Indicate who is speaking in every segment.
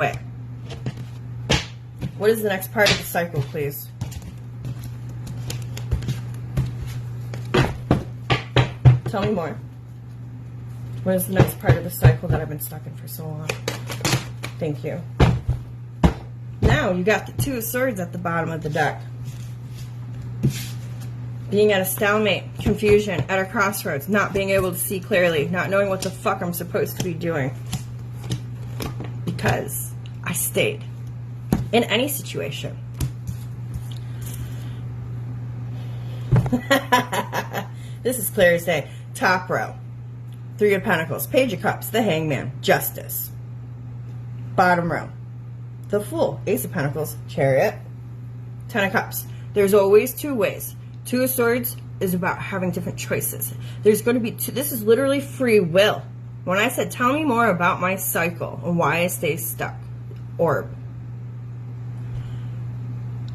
Speaker 1: way. What is the next part of the cycle, please? Tell me more. What is the next part of the cycle that I've been stuck in for so long? Thank you. Now you got the Two of Swords at the bottom of the deck. Being at a stalemate, confusion, at a crossroads, not being able to see clearly, not knowing what the fuck I'm supposed to be doing. Because I stayed in any situation. This is clear as day. Top row. Three of Pentacles, Page of Cups, the Hangman, Justice. Bottom row. The Fool, Ace of Pentacles, Chariot, Ten of Cups. There's always two ways. Two of Swords is about having different choices. There's going to be two. This is literally free will. When I said, tell me more about my cycle and why I stay stuck. Orb.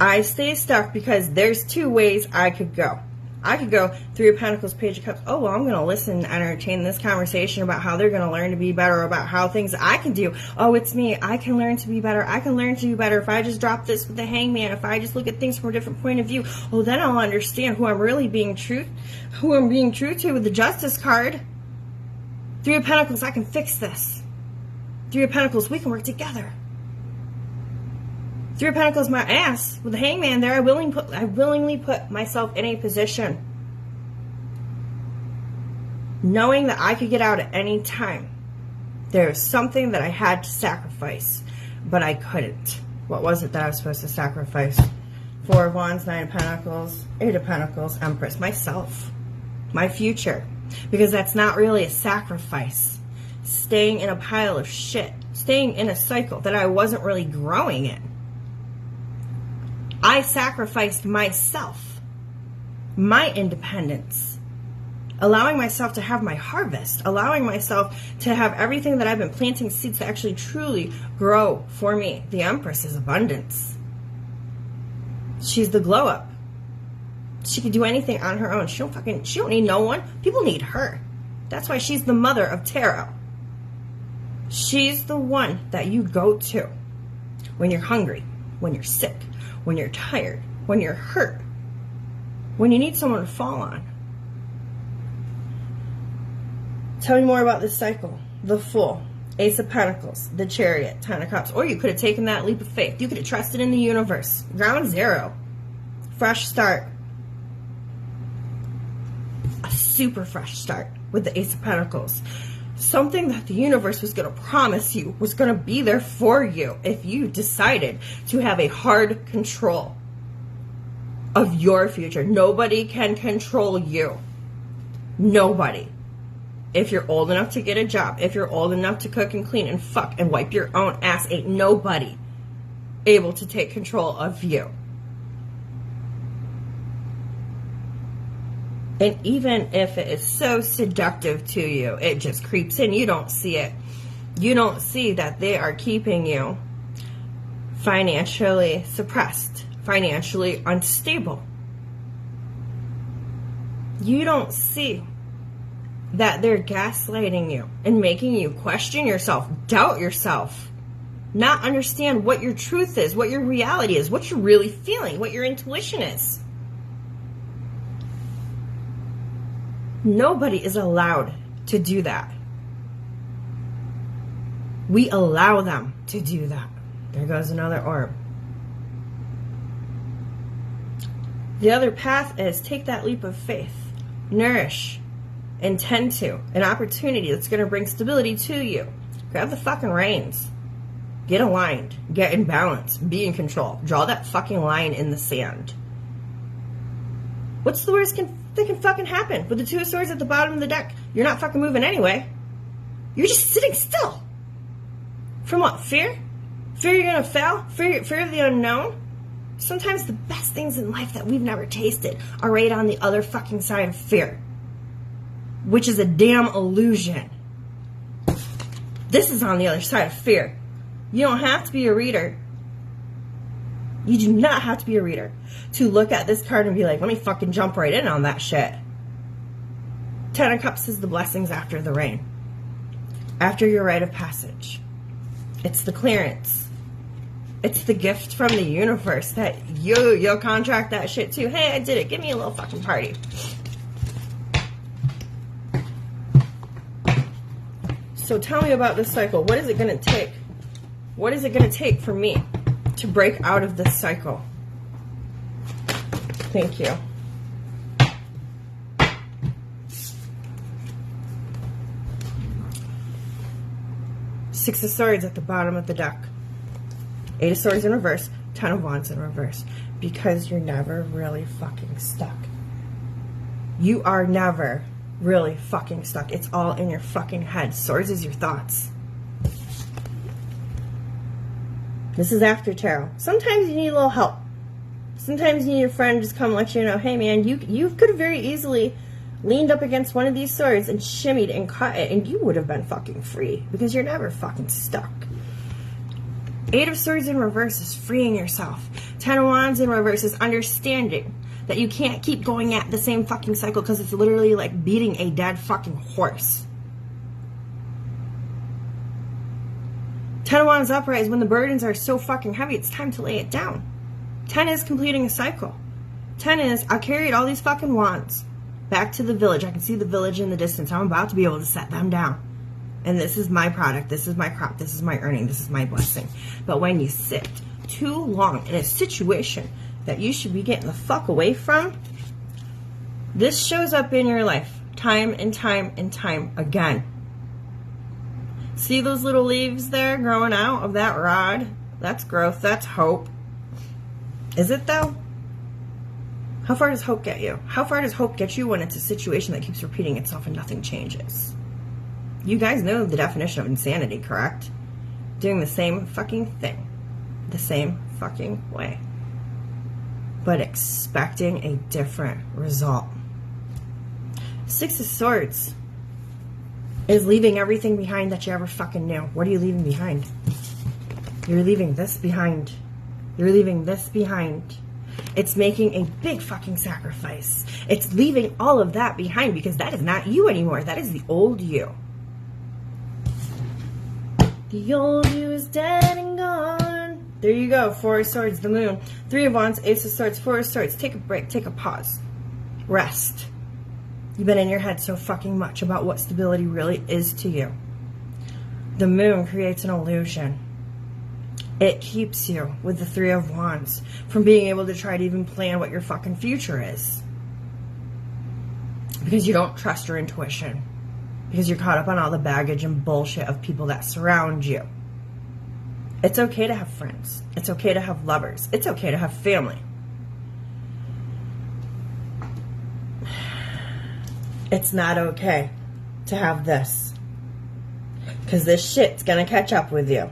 Speaker 1: I stay stuck because there's two ways I could go. I could go Three of Pentacles, Page of Cups. Oh, well, I'm going to listen and entertain this conversation about how they're going to learn to be better, about how things I can do. Oh, it's me. I can learn to be better. I can learn to do better if I just drop this with the Hangman. If I just look at things from a different point of view. Oh, then I'll understand who I'm really being true to with the Justice card. Three of Pentacles, I can fix this. Three of Pentacles, we can work together. Three of Pentacles, my ass. With the Hangman there, I willingly put myself in a position knowing that I could get out at any time. There's something that I had to sacrifice, but I couldn't. What was it that I was supposed to sacrifice? Four of Wands, Nine of Pentacles, Eight of Pentacles, Empress. Myself. My future. Because that's not really a sacrifice. Staying in a pile of shit. Staying in a cycle that I wasn't really growing in. I sacrificed myself, my independence, allowing myself to have my harvest, allowing myself to have everything that I've been planting seeds to actually truly grow for me. The Empress is abundance. She's the glow up. She can do anything on her own. She don't need no one. People need her. That's why she's the mother of tarot. She's the one that you go to when you're hungry, when you're sick, when you're tired, when you're hurt, when you need someone to fall on. Tell me more about this cycle. The Fool, Ace of Pentacles, the Chariot, Ten of Cups. Or you could have taken that leap of faith. You could have trusted in the universe. Ground zero. Fresh start. A super fresh start with the Ace of Pentacles. Something that the universe was going to promise you was going to be there for you if you decided to have a hard control of your future. Nobody can control you. Nobody. If you're old enough to get a job, if you're old enough to cook and clean and fuck and wipe your own ass, ain't nobody able to take control of you. And even if it is so seductive to you, it just creeps in. You don't see it. You don't see that they are keeping you financially suppressed, financially unstable. You don't see that they're gaslighting you and making you question yourself, doubt yourself, not understand what your truth is, what your reality is, what you're really feeling, what your intuition is. Nobody is allowed to do that. We allow them to do that. There goes another orb. The other path is take that leap of faith. Nourish. Intend to. An opportunity that's going to bring stability to you. Grab the fucking reins. Get aligned. Get in balance. Be in control. Draw that fucking line in the sand. What's the worst that can fucking happen? With the Two of Swords at the bottom of the deck, you're not fucking moving anyway. You're just sitting still. From what? Fear? Fear you're gonna fail? Fear of the unknown? Sometimes the best things in life that we've never tasted are right on the other fucking side of fear. Which is a damn illusion. This is on the other side of fear. You don't have to be a reader. You do not have to be a reader to look at this card and be like, let me fucking jump right in on that shit. Ten of Cups is the blessings after the rain. After your rite of passage. It's the clearance. It's the gift from the universe that you'll contract that shit too. Hey, I did it. Give me a little fucking party. So tell me about this cycle. What is it going to take? What is it going to take for me to break out of this cycle? Thank you. Six of Swords at the bottom of the deck. Eight of Swords in reverse. Ten of Wands in reverse. Because you're never really fucking stuck. You are never really fucking stuck. It's all in your fucking head. Swords is your thoughts. This is after tarot. Sometimes you need a little help. Sometimes you need a friend just come let you know, hey man, you could have very easily leaned up against one of these swords and shimmied and caught it, and you would have been fucking free, because you're never fucking stuck. Eight of Swords in reverse is freeing yourself. Ten of Wands in reverse is understanding that you can't keep going at the same fucking cycle, because it's literally like beating a dead fucking horse. Ten of Wands upright is when the burdens are so fucking heavy, it's time to lay it down. 10 is completing a cycle. 10 is, I carried all these fucking wands back to the village. I can see the village in the distance. I'm about to be able to set them down. And this is my product. This is my crop. This is my earning. This is my blessing. But when you sit too long in a situation that you should be getting the fuck away from, this shows up in your life time and time and time again. See those little leaves there growing out of that rod? That's growth. That's hope. Is it though? How far does hope get you? How far does hope get you when it's a situation that keeps repeating itself and nothing changes? You guys know the definition of insanity, correct? Doing the same fucking thing. The same fucking way. But expecting a different result. Six of Swords is leaving everything behind that you ever fucking knew. What are you leaving behind? You're leaving this behind. You're leaving this behind. It's making a big fucking sacrifice. It's leaving all of that behind, because that is not you anymore. That is the old you. The old you is dead and gone. There you go. Four of Swords, the Moon. Three of Wands, Ace of Swords, Four of Swords. Take a break. Take a pause. Rest. You've been in your head so fucking much about what stability really is to you. The Moon creates an illusion. It keeps you, with the Three of Wands, from being able to try to even plan what your fucking future is. Because you don't trust your intuition. Because you're caught up on all the baggage and bullshit of people that surround you. It's okay to have friends. It's okay to have lovers. It's okay to have family. It's not okay to have this. Because this shit's gonna catch up with you.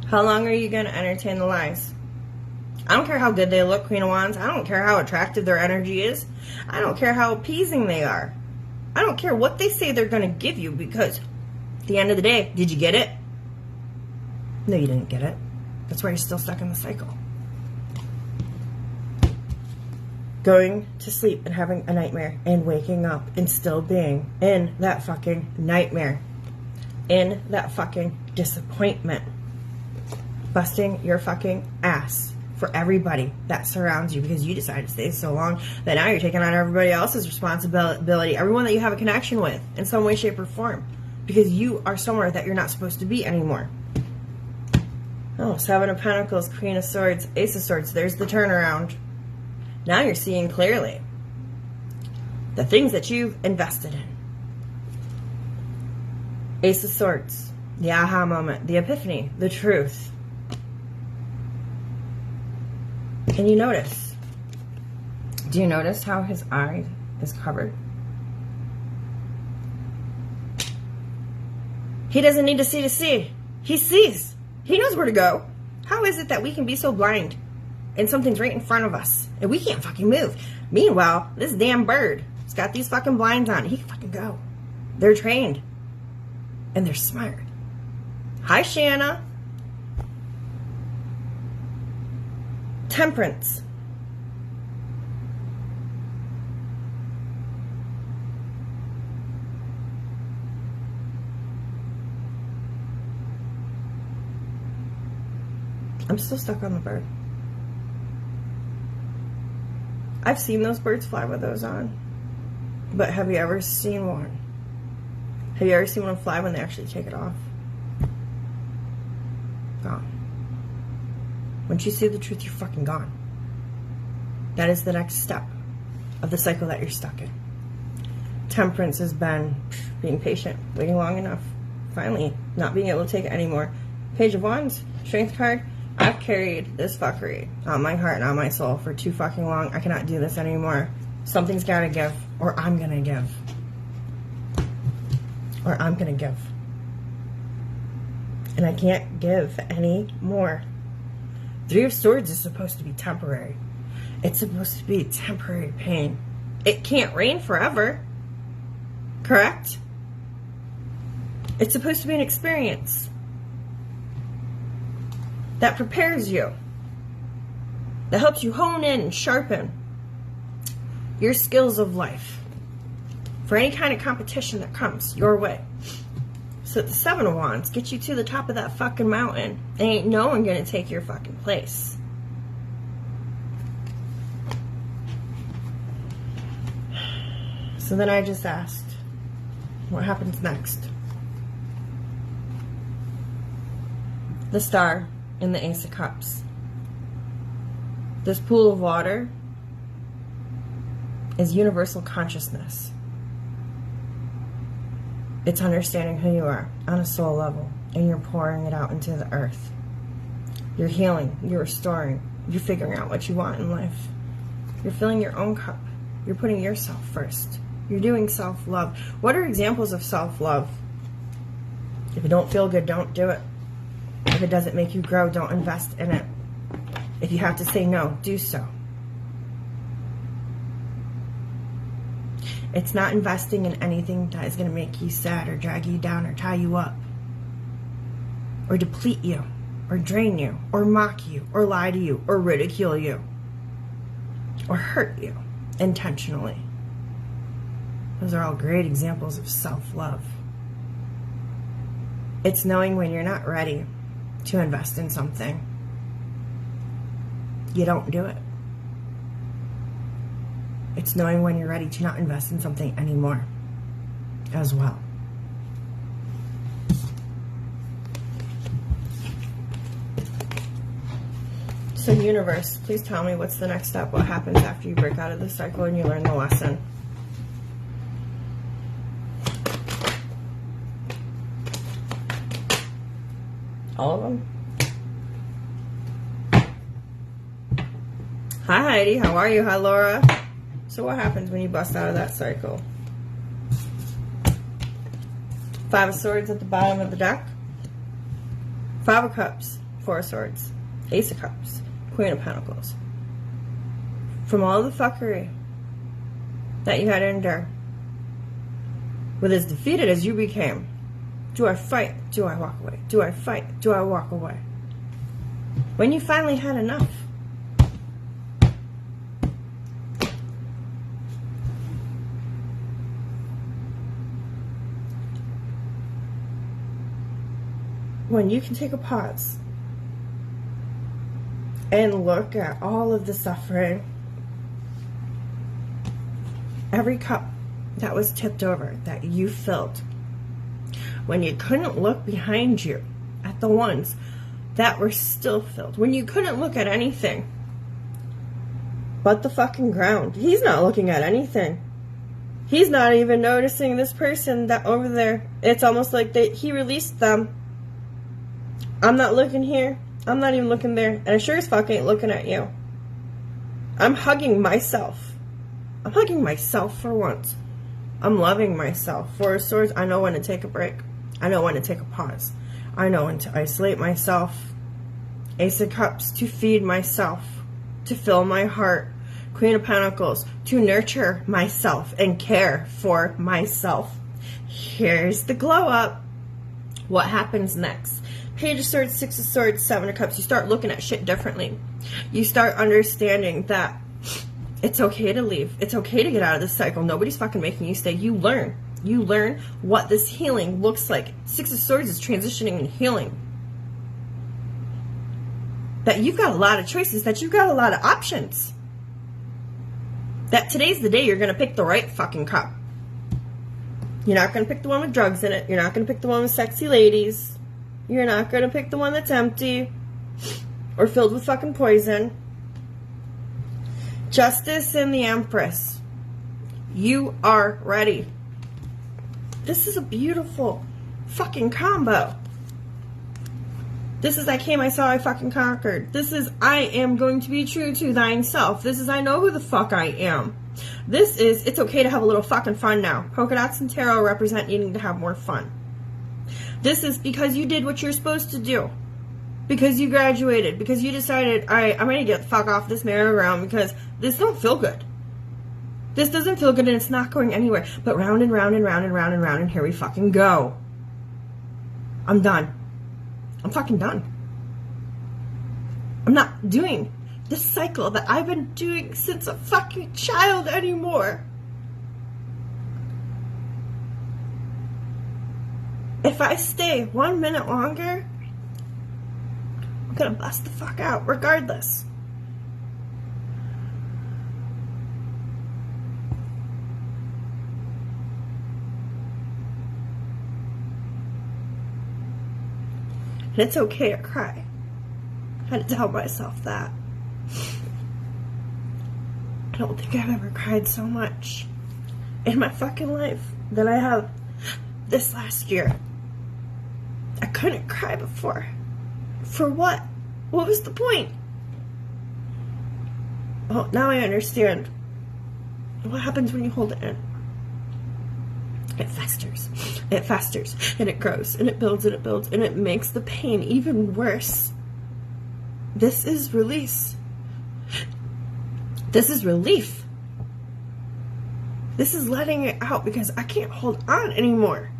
Speaker 1: How long are you going to entertain the lies? I don't care how good they look, Queen of Wands. I don't care how attractive their energy is. I don't care how appeasing they are. I don't care what they say they're going to give you, because at the end of the day, did you get it? No, you didn't get it. That's why you're still stuck in the cycle. Going to sleep and having a nightmare and waking up and still being in that fucking nightmare. In that fucking disappointment. Busting your fucking ass for everybody that surrounds you, because you decided to stay so long that now you're taking on everybody else's responsibility, everyone that you have a connection with in some way, shape, or form, because you are somewhere that you're not supposed to be anymore. Oh, Seven of Pentacles, Queen of Swords, Ace of Swords. There's the turnaround. Now you're seeing clearly the things that you've invested in. Ace of Swords, the aha moment, the epiphany, the truth. And you notice. Do you notice how his eye is covered? He doesn't need to see. He sees. He knows where to go. How is it that we can be so blind and something's right in front of us and we can't fucking move? Meanwhile, this damn bird has got these fucking blinds on. He can fucking go. They're trained. And they're smart. Hi, Shanna. Temperance. I'm still stuck on the bird. I've seen those birds fly with those on. But have you ever seen one? Have you ever seen one fly when they actually take it off? Gone. Once you see the truth, you're fucking gone. That is the next step of the cycle that you're stuck in. Temperance has been being patient, waiting long enough, finally not being able to take it anymore. Page of Wands, Strength card. I've carried this fuckery on my heart and on my soul for too fucking long. I cannot do this anymore. Something's gotta give, or I'm gonna give. Or I'm gonna give. And I can't give any more. Three of Swords is supposed to be temporary. It's supposed to be temporary pain. It can't reign forever. Correct? It's supposed to be an experience that prepares you, that helps you hone in and sharpen your skills of life for any kind of competition that comes your way. So the Seven of Wands gets you to the top of that fucking mountain. Ain't no one gonna take your fucking place. So then I just asked, what happens next? The Star and the Ace of Cups. This pool of water is universal consciousness. It's understanding who you are on a soul level, and you're pouring it out into the earth. You're healing, you're restoring, you're figuring out what you want in life. You're filling your own cup. You're putting yourself first. You're doing self-love. What are examples of self-love? If you don't feel good, don't do it. If it doesn't make you grow, don't invest in it. If you have to say no, do so. It's not investing in anything that is going to make you sad or drag you down or tie you up or deplete you or drain you or mock you or lie to you or ridicule you or hurt you intentionally. Those are all great examples of self-love. It's knowing when you're not ready to invest in something. You don't do it. It's knowing when you're ready to not invest in something anymore as well. So universe, please tell me what's the next step? What happens after you break out of the cycle and you learn the lesson? All of them? Hi Heidi, how are you? Hi Laura. So what happens when you bust out of that cycle? Five of Swords at the bottom of the deck. Five of Cups, Four of Swords, Ace of Cups, Queen of Pentacles. From all the fuckery that you had to endure, with as defeated as you became, do I fight? Do I walk away? Do I fight? Do I walk away? When you finally had enough, when you can take a pause and look at all of the suffering, every cup that was tipped over, that you filled, when you couldn't look behind you at the ones that were still filled, when you couldn't look at anything but the fucking ground. He's not looking at anything. He's not even noticing this person that over there. It's almost like he released them. I'm not looking here. I'm not even looking there. And I sure as fuck ain't looking at you. I'm hugging myself. I'm hugging myself for once. I'm loving myself. Four of Swords, I know when to take a break. I know when to take a pause. I know when to isolate myself. Ace of Cups, to feed myself. To fill my heart. Queen of Pentacles, to nurture myself and care for myself. Here's the glow up. What happens next? Page of Swords, Six of Swords, Seven of Cups. You start looking at shit differently. You start understanding that it's okay to leave. It's okay to get out of this cycle. Nobody's fucking making you stay. You learn. You learn what this healing looks like. Six of Swords is transitioning and healing. that you've got a lot of choices, that you've got a lot of options. That today's the day you're going to pick the right fucking cup. You're not going to pick the one with drugs in it. You're not going to pick the one with sexy ladies. You're not going to pick the one that's empty or filled with fucking poison. Justice and the Empress. You are ready. This is a beautiful fucking combo. This is I came, I saw, I fucking conquered. This is I am going to be true to thine self. This is I know who the fuck I am. This is it's okay to have a little fucking fun now. Polka dots and tarot represent needing to have more fun. This is because you did what you're supposed to do. Because you graduated. Because you decided, alright, I'm going to get the fuck off this merry-go-round because this don't feel good. This doesn't feel good and it's not going anywhere. But round and round and round and round and round and here we fucking go. I'm done. I'm fucking done. I'm not doing this cycle that I've been doing since a fucking child anymore. If I stay 1 minute longer, I'm gonna bust the fuck out regardless. And it's okay to cry. I had to tell myself that. I don't think I've ever cried so much in my fucking life than I have this last year. I couldn't cry before. For what? What was the point? Well, now I understand. What happens when you hold it in? It festers. It festers. And it grows. And it builds and it builds. And it makes the pain even worse. This is release. This is relief. This is letting it out because I can't hold on anymore.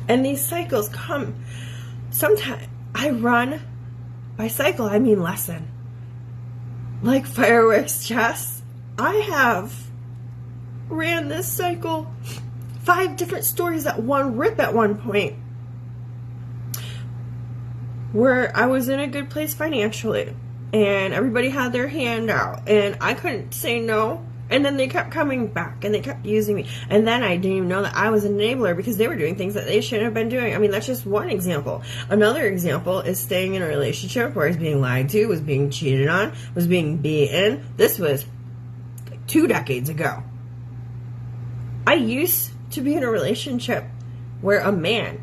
Speaker 1: And these cycles come. Sometimes I run. By cycle, I mean lesson. Like fireworks, Jess. I have ran this cycle 5 different stories at one rip at one point. Where I was in a good place financially. And everybody had their hand out. And I couldn't say no. And then they kept coming back. And they kept using me. And then I didn't even know that I was an enabler. Because they were doing things that they shouldn't have been doing. I mean, that's just one example. Another example is staying in a relationship where I was being lied to. Was being cheated on. Was being beaten. This was like 2 decades ago. I used to be in a relationship where a man